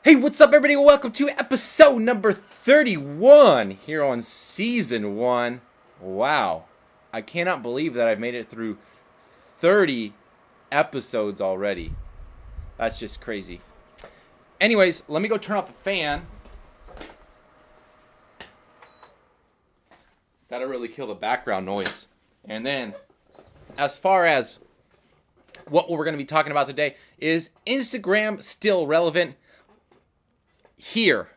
Hey, what's up, everybody? Welcome to episode number 31 here on season 1. Wow. I cannot believe that I've made it through 30 episodes already. That's just crazy. Anyways, let me go turn off the fan. That'll really kill the background noise. And then, as far as what we're going to be talking about today, is Instagram still relevant? Here,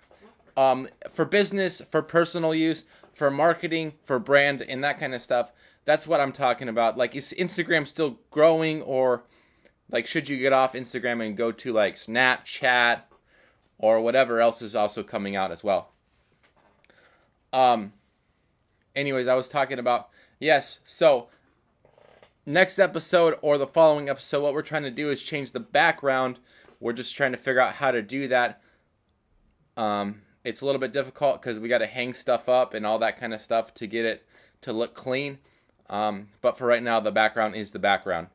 for business, for personal use, for marketing, for brand, and that kind of stuff. That's what I'm talking about. Like, is Instagram still growing, or like, should you get off Instagram and go to like Snapchat or whatever else is also coming out as well? Anyways, I was talking about, yes, so next episode or the following episode, what we're trying to do is change the background. We're just trying to figure out how to do that. It's a little bit difficult because we got to hang stuff up and all that kind of stuff to get it to look clean. But for right now, the background is the background.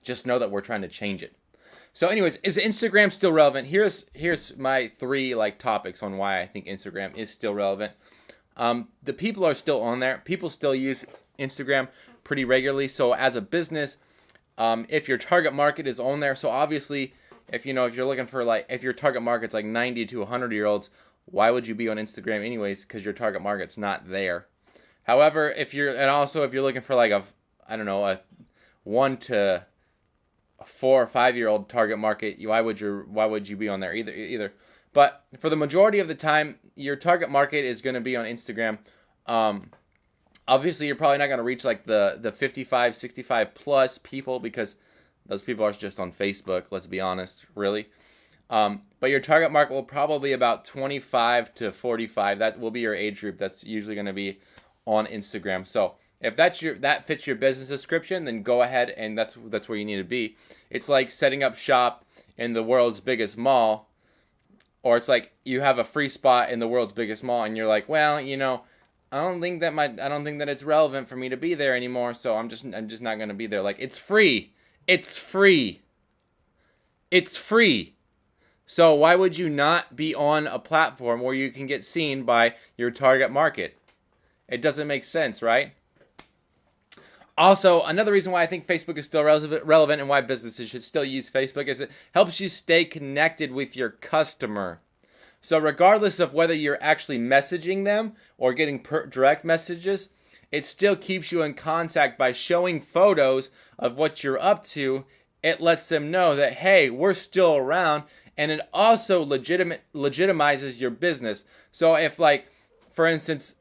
Just know that we're trying to change it. So anyways, is Instagram still relevant? Here's my three topics on why I think Instagram is still relevant. The people are still on there. People still use Instagram pretty regularly. So as a business, if your target market is on there, so obviously, if you're looking for if your target market's like 90 to 100-year-olds, why would you be on Instagram anyways? Because your target market's not there. However, if you're looking for a 1 to 4 or 5-year-old target market, why would you be on there either? But for the majority of the time, your target market is going to be on Instagram. Obviously, you're probably not going to reach the 55, 65 plus people because those people are just on Facebook, let's be honest, really. But your target market will probably be about 25 to 45. That will be your age group. That's usually going to be on Instagram. So if that fits your business description, then go ahead and that's where you need to be. It's like setting up shop in the world's biggest mall, or it's like you have a free spot in the world's biggest mall, and you're like, well, I don't think that it's relevant for me to be there anymore. So I'm just not going to be there. Like, it's free. It's free. It's free. So why would you not be on a platform where you can get seen by your target market? It doesn't make sense, right? Also, another reason why I think Facebook is still relevant and why businesses should still use Facebook is it helps you stay connected with your customer. So regardless of whether you're actually messaging them or getting direct messages, it still keeps you in contact by showing photos of what you're up to. It lets them know that, hey, we're still around, and it also legitimizes your business. So if, for instance,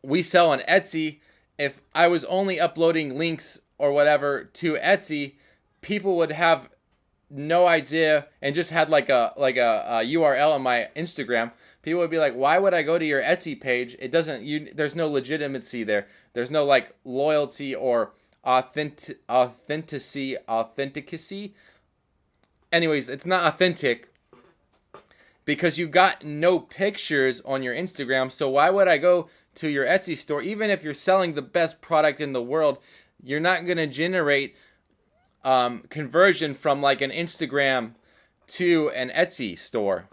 we sell on Etsy, if I was only uploading links or whatever to Etsy, people would have no idea and just had a URL on my Instagram. People would be like, why would I go to your Etsy page? There's no legitimacy there. There's no loyalty or authenticity. Anyways, it's not authentic because you got no pictures on your Instagram. So why would I go to your Etsy store? Even if you're selling the best product in the world, you're not going to generate conversion from an Instagram to an Etsy store.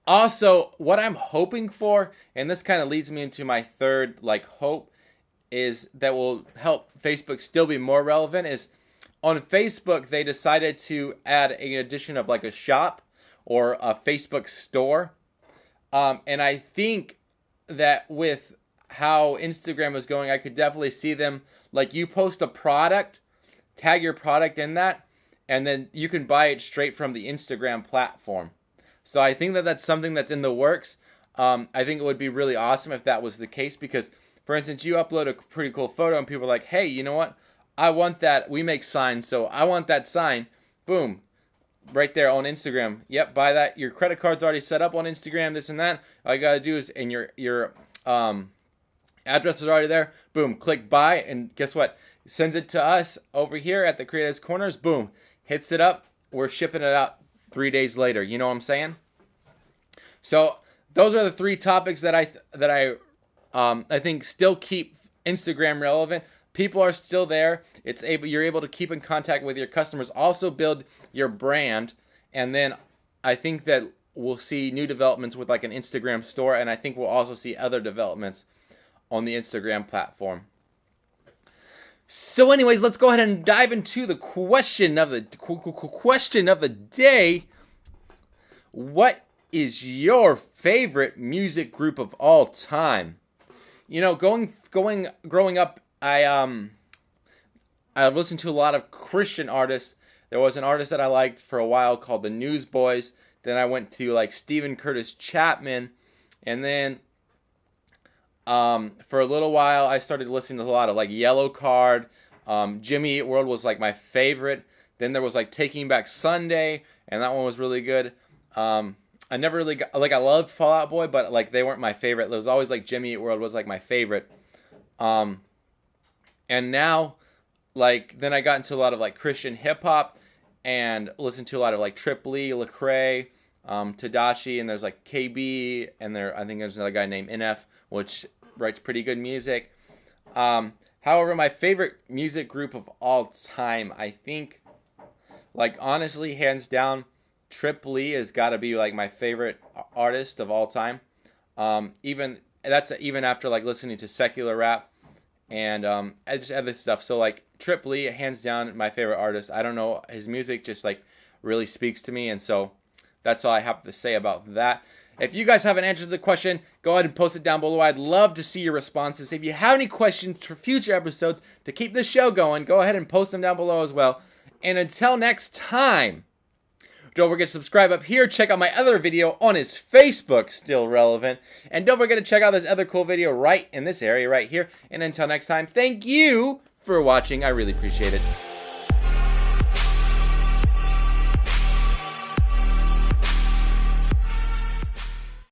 Also, what I'm hoping for, and this kind of leads me into my third hope, is that will help Facebook still be more relevant, is on Facebook they decided to add an addition of a shop or a Facebook store. And I think that with how Instagram is going, I could definitely see them, you post a product, tag your product in that, and then you can buy it straight from the Instagram platform. So I think that that's something that's in the works. I think it would be really awesome if that was the case because, for instance, you upload a pretty cool photo and people are like, hey, you know what? I want that. We make signs, so I want that sign. Boom. Right there on Instagram. Yep, buy that. Your credit card's already set up on Instagram, this and that. All you got to do is, and your address is already there. Boom, click buy, and guess what? Sends it to us over here at the Creators Corners. Boom, hits it up. We're shipping it out 3 days later. You know what I'm saying? So those are the three topics that I think still keep Instagram relevant. People are still there. You're able to keep in contact with your customers. Also build your brand And then I think that we'll see new developments with like an Instagram store, and I think we'll also see other developments on the Instagram platform. So anyways, let's go ahead and dive into the question of the day. What is your favorite music group of all time? You know, growing up, I listened to a lot of Christian artists. There was an artist that I liked for a while called the Newsboys. Then I went to like Stephen Curtis Chapman, and then for a little while I started listening to a lot of like Yellow Card. Jimmy Eat World was like my favorite. Then there was like Taking Back Sunday, and that one was really good. I never really got, like, I loved Fall Out Boy, but like they weren't my favorite. It was always like Jimmy Eat World was like my favorite. And now, like, then I got into a lot of like Christian hip hop and listened to a lot of like Trip Lee, Lecrae, Tadashi, and there's like KB, and I think there's another guy named NF, which writes pretty good music. However, my favorite music group of all time, I think, like, honestly, hands down, Trip Lee has got to be like my favorite artist of all time. Even after like listening to secular rap and just other stuff. So like Trip Lee, hands down, my favorite artist. I don't know, his music just like really speaks to me, and so that's all I have to say about that. If you guys haven't answered the question, go ahead and post it down below. I'd love to see your responses. If you have any questions for future episodes to keep the show going, go ahead and post them down below as well. And until next time, don't forget to subscribe up here. Check out my other video on his Facebook, Still Relevant. And don't forget to check out this other cool video right in this area right here. And until next time, thank you for watching. I really appreciate it.